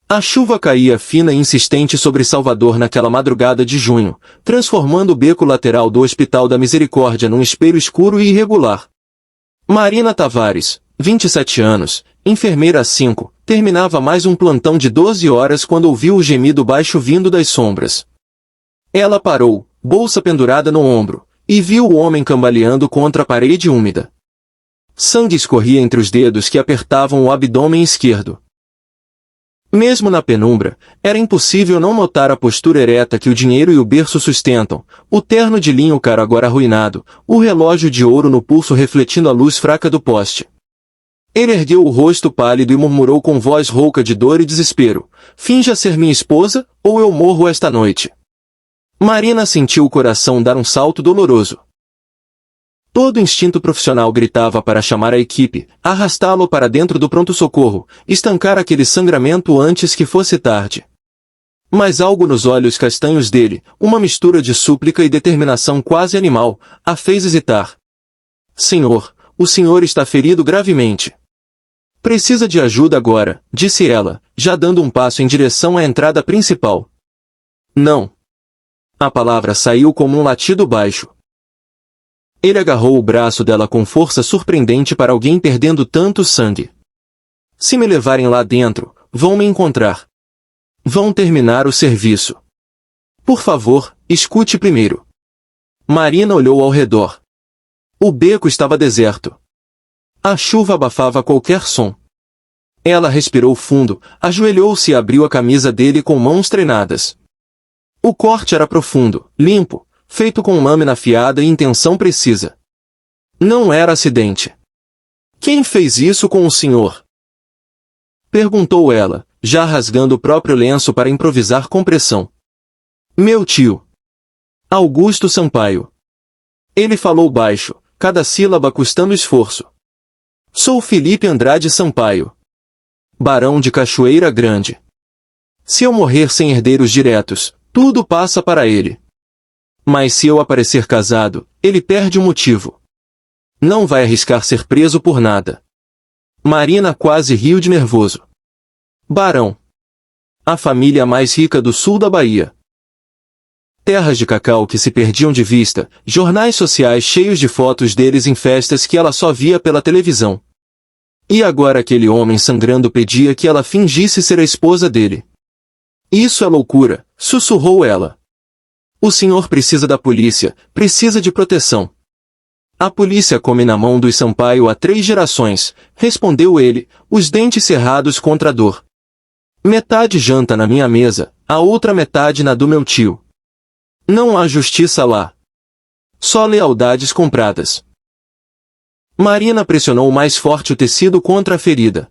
A chuva caía fina e insistente sobre Salvador naquela madrugada de junho, transformando o beco lateral do Hospital da Misericórdia num espelho escuro e irregular. Marina Tavares, 27 anos, enfermeira há 5, terminava mais um plantão de 12 horas quando ouviu o gemido baixo vindo das sombras. Ela parou, bolsa pendurada no ombro, e viu o homem cambaleando contra a parede úmida. Sangue escorria entre os dedos que apertavam o abdômen esquerdo. Mesmo na penumbra, era impossível não notar a postura ereta que o dinheiro e o berço sustentam, o terno de linho caro agora arruinado, o relógio de ouro no pulso refletindo a luz fraca do poste. Ele ergueu o rosto pálido e murmurou com voz rouca de dor e desespero: "Finja ser minha esposa, ou eu morro esta noite." Marina sentiu o coração dar um salto doloroso. Todo instinto profissional gritava para chamar a equipe, arrastá-lo para dentro do pronto-socorro, estancar aquele sangramento antes que fosse tarde. Mas algo nos olhos castanhos dele, uma mistura de súplica e determinação quase animal, a fez hesitar. "Senhor, o senhor está ferido gravemente. Precisa de ajuda agora", disse ela, já dando um passo em direção à entrada principal. "Não." A palavra saiu como um latido baixo. Ele agarrou o braço dela com força surpreendente para alguém perdendo tanto sangue. "Se me levarem lá dentro, vão me encontrar. Vão terminar o serviço. Por favor, escute primeiro." Marina olhou ao redor. O beco estava deserto. A chuva abafava qualquer som. Ela respirou fundo, ajoelhou-se e abriu a camisa dele com mãos treinadas. O corte era profundo, limpo, feito com lâmina afiada e intenção precisa. Não era acidente. "Quem fez isso com o senhor?" perguntou ela, já rasgando o próprio lenço para improvisar compressão. "Meu tio. Augusto Sampaio." Ele falou baixo, cada sílaba custando esforço. "Sou Felipe Andrade Sampaio, barão de Cachoeira Grande. Se eu morrer sem herdeiros diretos, tudo passa para ele. Mas se eu aparecer casado, ele perde o motivo. Não vai arriscar ser preso por nada." Marina quase riu de nervoso. "Barão. A família mais rica do sul da Bahia. Terras de cacau que se perdiam de vista, jornais sociais cheios de fotos deles em festas que ela só via pela televisão. E agora aquele homem sangrando pedia que ela fingisse ser a esposa dele." "Isso é loucura", sussurrou ela. "O senhor precisa da polícia, precisa de proteção." "A polícia come na mão dos Sampaio há 3 gerações, respondeu ele, os dentes cerrados contra a dor. "Metade janta na minha mesa, a outra metade na do meu tio. Não há justiça lá. Só lealdades compradas." Marina pressionou mais forte o tecido contra a ferida.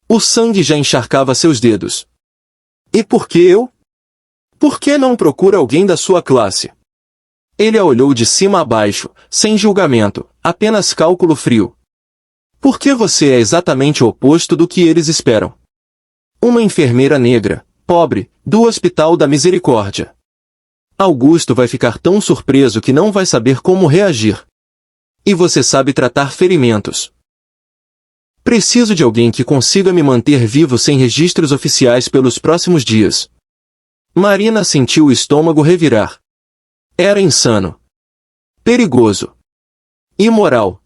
O sangue já encharcava seus dedos. "E por que eu? Por que não procura alguém da sua classe?" Ele a olhou de cima a baixo, sem julgamento, apenas cálculo frio. "Por que você é exatamente o oposto do que eles esperam? Uma enfermeira negra, pobre, do Hospital da Misericórdia. Augusto vai ficar tão surpreso que não vai saber como reagir. E você sabe tratar ferimentos. Preciso de alguém que consiga me manter vivo sem registros oficiais pelos próximos dias." Marina sentiu o estômago revirar. Era insano. Perigoso. Imoral.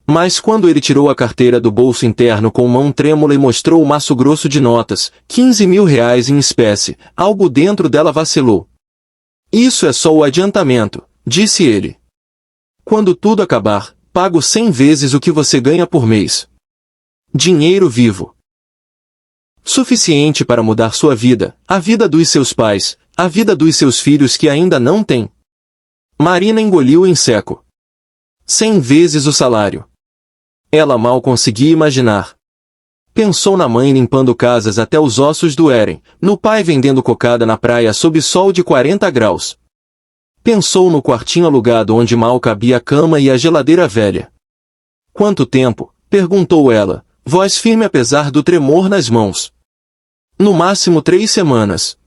Mas quando ele tirou a carteira do bolso interno com mão trêmula e mostrou o maço grosso de notas, 15.000 reais em espécie, algo dentro dela vacilou. "Isso é só o adiantamento", disse ele. "Quando tudo acabar, pago 100 vezes o que você ganha por mês. Dinheiro vivo. Suficiente para mudar sua vida, a vida dos seus pais, a vida dos seus filhos que ainda não têm." Marina engoliu em seco. 100 vezes o salário. Ela mal conseguia imaginar. Pensou na mãe limpando casas até os ossos doerem, no pai vendendo cocada na praia sob sol de 40 graus. Pensou no quartinho alugado onde mal cabia a cama e a geladeira velha. "Quanto tempo?", perguntou ela, voz firme apesar do tremor nas mãos. "No máximo 3 semanas.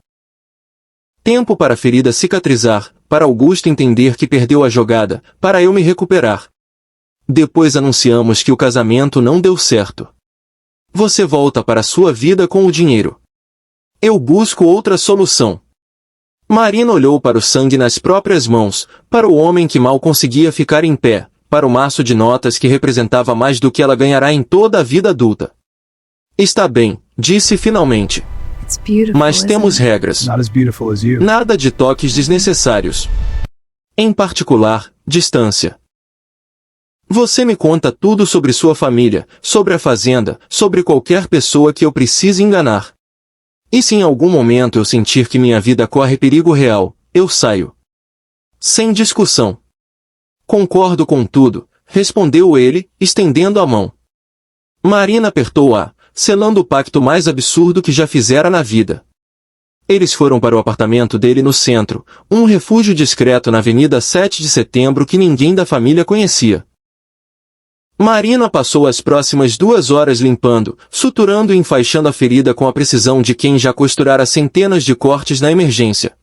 Tempo para a ferida cicatrizar, para Augusto entender que perdeu a jogada, para eu me recuperar. Depois anunciamos que o casamento não deu certo. Você volta para a sua vida com o dinheiro. Eu busco outra solução. Marina olhou para o sangue nas próprias mãos, para o homem que mal conseguia ficar em pé, para o maço de notas que representava mais do que ela ganhará em toda a vida adulta. Está bem, disse finalmente. Mas temos regras. Nada de toques desnecessários. Em particular, distância. Você me conta tudo sobre sua família, sobre a fazenda, sobre qualquer pessoa que eu precise enganar. E se em algum momento eu sentir que minha vida corre perigo real, eu saio. Sem discussão. Concordo com tudo, respondeu ele, estendendo a mão. Marina apertou-a, selando o pacto mais absurdo que já fizera na vida. Eles foram para o apartamento dele no centro, um refúgio discreto na Avenida 7 de Setembro que ninguém da família conhecia. Marina passou as próximas 2 horas limpando, suturando e enfaixando a ferida com a precisão de quem já costurara centenas de cortes na emergência.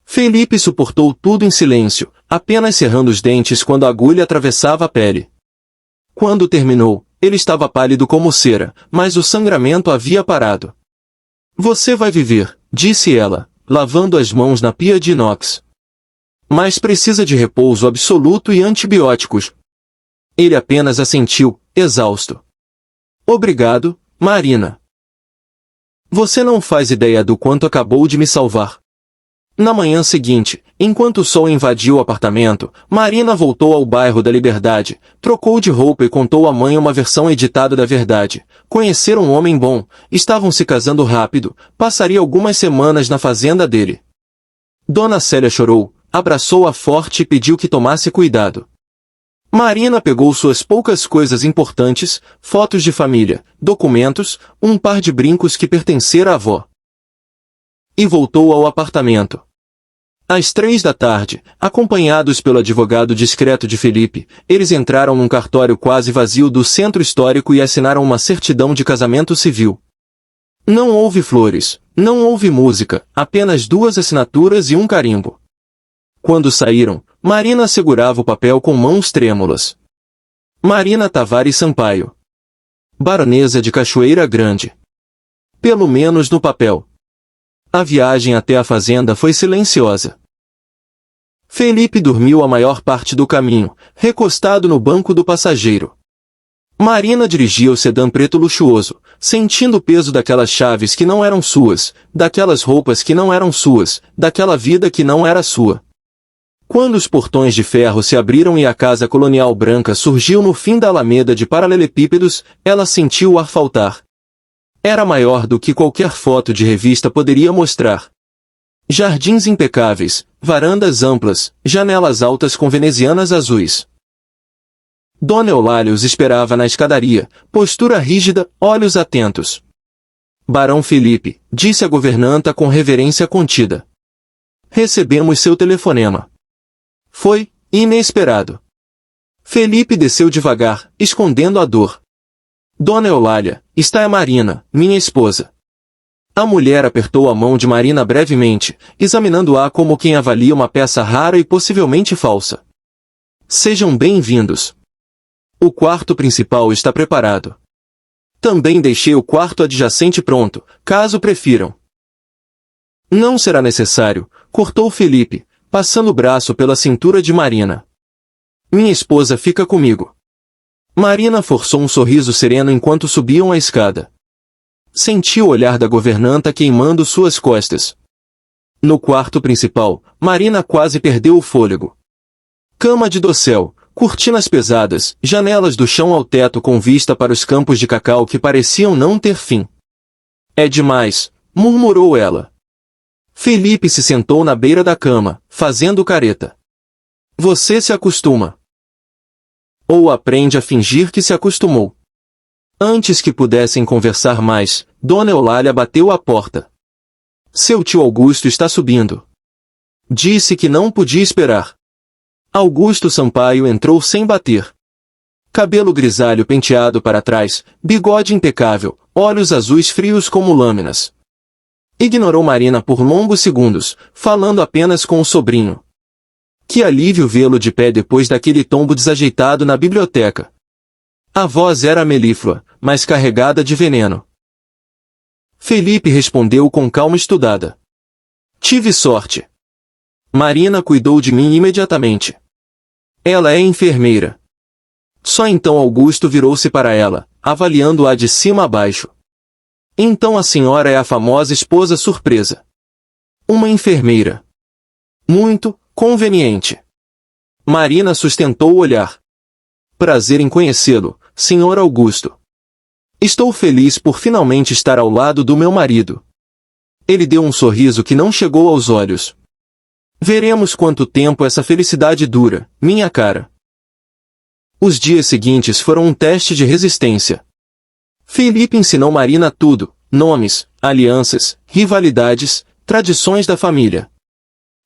Felipe suportou tudo em silêncio, apenas cerrando os dentes quando a agulha atravessava a pele. Quando terminou, ele estava pálido como cera, mas o sangramento havia parado. Você vai viver, disse ela, lavando as mãos na pia de inox. Mas precisa de repouso absoluto e antibióticos. Ele apenas assentiu, exausto. Obrigado, Marina. Você não faz ideia do quanto acabou de me salvar. Na manhã seguinte, enquanto o sol invadiu o apartamento, Marina voltou ao bairro da Liberdade, trocou de roupa e contou à mãe uma versão editada da verdade. Conheceram um homem bom, estavam se casando rápido, passaria algumas semanas na fazenda dele. Dona Célia chorou, abraçou-a forte e pediu que tomasse cuidado. Marina pegou suas poucas coisas importantes, fotos de família, documentos, um par de brincos que pertencera à avó. E voltou ao apartamento. Às 3 da tarde, acompanhados pelo advogado discreto de Felipe, eles entraram num cartório quase vazio do centro histórico e assinaram uma certidão de casamento civil. Não houve flores, não houve música, apenas 2 assinaturas e um carimbo. Quando saíram, Marina segurava o papel com mãos trêmulas. Marina Tavares Sampaio. Baronesa de Cachoeira Grande. Pelo menos no papel. A viagem até a fazenda foi silenciosa. Felipe dormiu a maior parte do caminho, recostado no banco do passageiro. Marina dirigia o sedã preto luxuoso, sentindo o peso daquelas chaves que não eram suas, daquelas roupas que não eram suas, daquela vida que não era sua. Quando os portões de ferro se abriram e a casa colonial branca surgiu no fim da alameda de paralelepípedos, ela sentiu o ar faltar. Era maior do que qualquer foto de revista poderia mostrar. Jardins impecáveis, varandas amplas, janelas altas com venezianas azuis. Dona Eulália os esperava na escadaria, postura rígida, olhos atentos. Barão Felipe, disse a governanta com reverência contida. Recebemos seu telefonema. Foi inesperado. Felipe desceu devagar, escondendo a dor. Dona Eulália, está a Marina, minha esposa. A mulher apertou a mão de Marina brevemente, examinando-a como quem avalia uma peça rara e possivelmente falsa. Sejam bem-vindos. O quarto principal está preparado. Também deixei o quarto adjacente pronto, caso prefiram. Não será necessário, cortou Felipe, passando o braço pela cintura de Marina. Minha esposa fica comigo. Marina forçou um sorriso sereno enquanto subiam a escada. Sentiu o olhar da governanta queimando suas costas. No quarto principal, Marina quase perdeu o fôlego. Cama de dossel, cortinas pesadas, janelas do chão ao teto com vista para os campos de cacau que pareciam não ter fim. É demais, murmurou ela. Felipe se sentou na beira da cama, fazendo careta. Você se acostuma. Ou aprende a fingir que se acostumou. Antes que pudessem conversar mais, Dona Eulália bateu à porta. Seu tio Augusto está subindo. Disse que não podia esperar. Augusto Sampaio entrou sem bater. Cabelo grisalho penteado para trás, bigode impecável, olhos azuis frios como lâminas. Ignorou Marina por longos segundos, falando apenas com o sobrinho. Que alívio vê-lo de pé depois daquele tombo desajeitado na biblioteca. A voz era melíflua, mas carregada de veneno. Felipe respondeu com calma estudada. Tive sorte. Marina cuidou de mim imediatamente. Ela é enfermeira. Só então Augusto virou-se para ela, avaliando-a de cima a baixo. Então a senhora é a famosa esposa surpresa. Uma enfermeira. Muito conveniente. Marina sustentou o olhar. Prazer em conhecê-lo, Sr. Augusto. Estou feliz por finalmente estar ao lado do meu marido. Ele deu um sorriso que não chegou aos olhos. Veremos quanto tempo essa felicidade dura, minha cara. Os dias seguintes foram um teste de resistência. Felipe ensinou Marina tudo, nomes, alianças, rivalidades, tradições da família.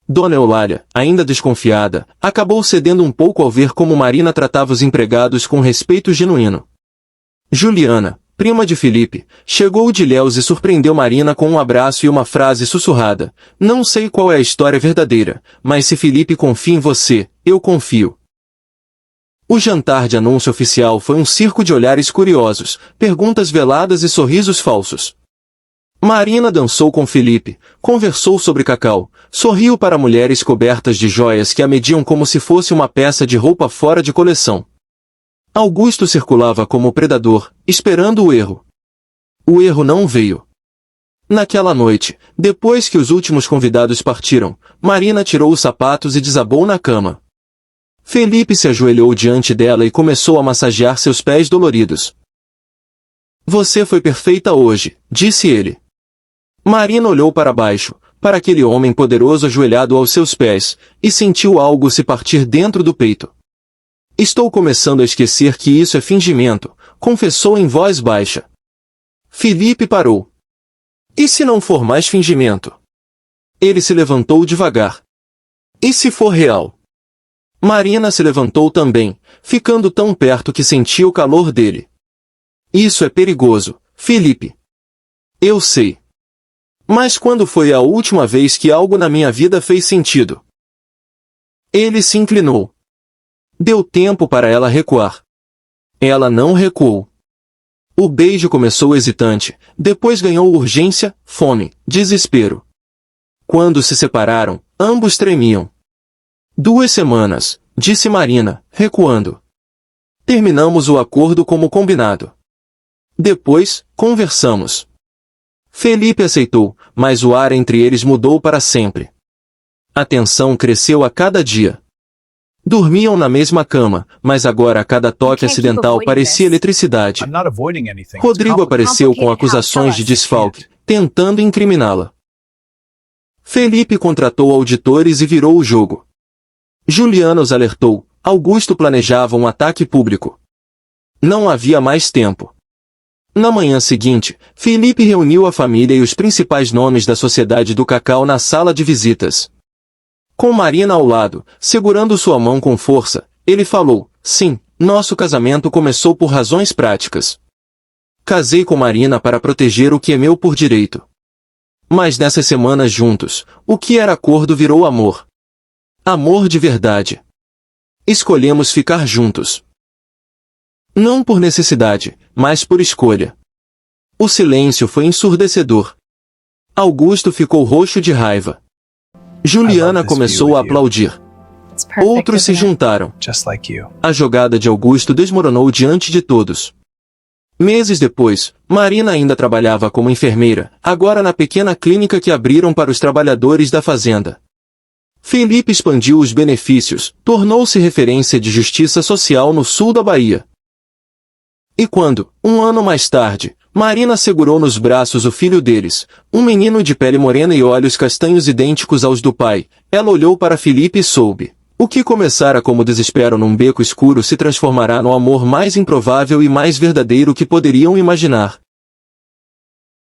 Dona Eulália, ainda desconfiada, acabou cedendo um pouco ao ver como Marina tratava os empregados com respeito genuíno. Juliana, prima de Felipe, chegou de Ilhéus e surpreendeu Marina com um abraço e uma frase sussurrada. Não sei qual é a história verdadeira, mas se Felipe confia em você, eu confio. O jantar de anúncio oficial foi um circo de olhares curiosos, perguntas veladas e sorrisos falsos. Marina dançou com Felipe, conversou sobre cacau, sorriu para mulheres cobertas de joias que a mediam como se fosse uma peça de roupa fora de coleção. Augusto circulava como predador, esperando o erro. O erro não veio. Naquela noite, depois que os últimos convidados partiram, Marina tirou os sapatos e desabou na cama. Felipe se ajoelhou diante dela e começou a massagear seus pés doloridos. Você foi perfeita hoje, disse ele. Marina olhou para baixo, para aquele homem poderoso ajoelhado aos seus pés, e sentiu algo se partir dentro do peito. Estou começando a esquecer que isso é fingimento, confessou em voz baixa. Felipe parou. E se não for mais fingimento? Ele se levantou devagar. E se for real? Marina se levantou também, ficando tão perto que sentia o calor dele. Isso é perigoso, Felipe. Eu sei. Mas quando foi a última vez que algo na minha vida fez sentido? Ele se inclinou. Deu tempo para ela recuar. Ela não recuou. O beijo começou hesitante, depois ganhou urgência, fome, desespero. Quando se separaram, ambos tremiam. 2 semanas, disse Marina, recuando. Terminamos o acordo como combinado. Depois, conversamos. Felipe aceitou, mas o ar entre eles mudou para sempre. A tensão cresceu a cada dia. Dormiam na mesma cama, mas agora a cada toque acidental parecia eletricidade. Rodrigo apareceu com acusações de desfalque, tentando incriminá-la. Felipe contratou auditores e virou o jogo. Juliana os alertou, Augusto planejava um ataque público. Não havia mais tempo. Na manhã seguinte, Felipe reuniu a família e os principais nomes da Sociedade do Cacau na sala de visitas. Com Marina ao lado, segurando sua mão com força, ele falou, sim, nosso casamento começou por razões práticas. Casei com Marina para proteger o que é meu por direito. Mas nessas semanas juntos, o que era acordo virou amor. Amor de verdade. Escolhemos ficar juntos. Não por necessidade, mas por escolha. O silêncio foi ensurdecedor. Augusto ficou roxo de raiva. Juliana começou a aplaudir. Outros se juntaram. A jogada de Augusto desmoronou diante de todos. Meses depois, Marina ainda trabalhava como enfermeira, agora na pequena clínica que abriram para os trabalhadores da fazenda. Felipe expandiu os benefícios, tornou-se referência de justiça social no sul da Bahia. E quando, 1 ano mais tarde, Marina segurou nos braços o filho deles, um menino de pele morena e olhos castanhos idênticos aos do pai, ela olhou para Felipe e soube. O que começara como desespero num beco escuro se transformará no amor mais improvável e mais verdadeiro que poderiam imaginar.